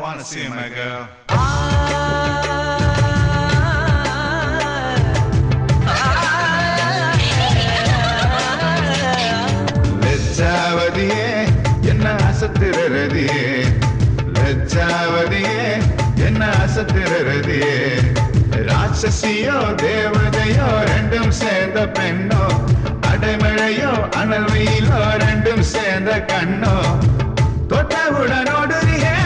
wanna see my girl. லட்சாவதியே என்ன அசத்துறதியே, லட்சாவதியே என்ன அசத்துறதியே. ராட்சசியோ தேவதையோ ரெண்டும் சேர்ந்த பெண்ணோ, அடைமழையோ அனல் வெயிலோ ரெண்டும் சேர்ந்த கண்ணோ. தொட்டவுடன் ஓடுறியே,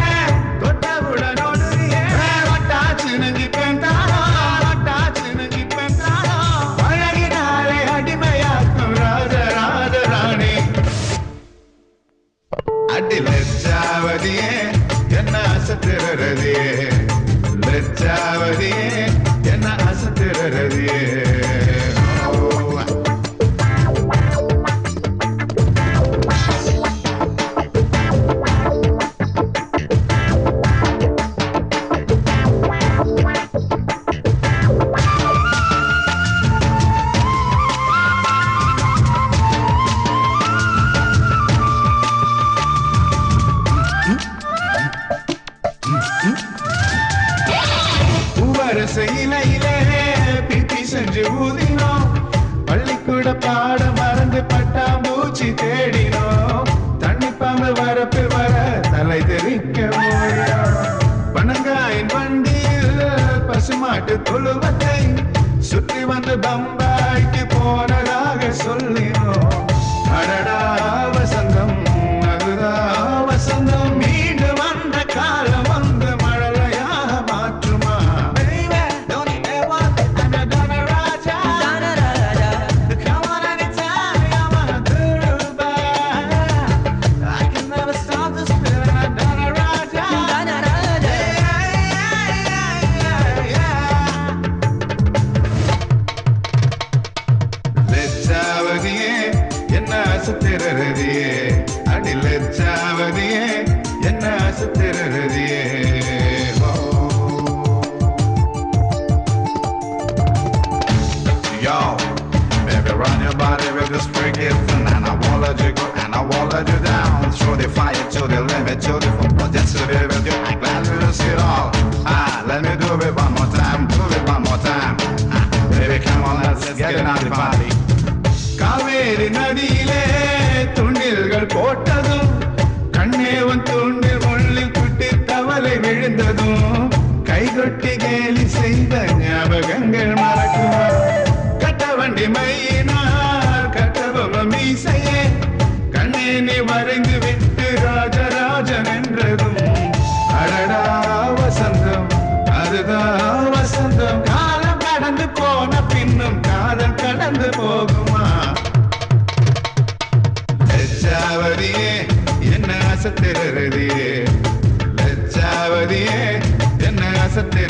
தொட்டவுடன் ஓடுறியே. வட்டாச்சு நெஞ்சி பெண்தானோ, வட்டாச்சு நெஞ்சி பெண்தானோ. பழகினாலே அடிமையாக்கும் ராஜராஜ ராணி. அடி லட்சாவதியே என்ன அசத்துறதியே, லட்சாவதியே என்ன அசத்துறதியே. இலையிலே பிப்பி செஞ்சு ஊதினோம், பள்ளிக்கூட பாட மறந்து பட்டாம்பூச்சி தேடினோம். தண்ணி பாம்பு வரப்பு வர தலை தெரிக்க ஓடினோம். பனங்காயின் வண்டியில் பசுமாட்டு தொழுவத்தை சுற்றி வந்து பம்பாய்க்கு போனதாக சொல்லினோம். அடடா வசந்தம், அதுதா வசந்தம். மீண்டு வந்த காலம் வந்து மழலையாக மாற்றுமா. லட்சாவதியே என்ன அசத்துறதியே, அடி லட்சாவதியே என்ன அசத்துறதியே. Yo, baby, run your body with this freaky thing, and I won't let you go, and I won't let you down. Throw the fire to the limit, to the football, just to be with you. I'm glad to lose it all. Let me do it one more time, do it one more time. Baby, come on, let's get it out the party. Kaveri நதியிலே துண்டில்கள் போட்டதும், கண்ணேவன் தூண்டில் முள்ளில் குட்டி தவளை விழுந்ததும், கைகொட்டி கேலி செய்த ஞாபகங்கள் மறக்குமா. கட்டவண்டி மையினார் கட்டபொம்ம மீசையே, கண்ணே நீ வரைந்து விட்டு ராஜராஜன் என்றதும். அடடா வசந்தம், அதுதான் வசந்தம். காலம் கடந்து போன பின்னும் காதல் கடந்து போகுமா. லட்சாவதியே என்ன அசத்துறதியே, லட்சாவதியே என்ன அசத்துறதியே.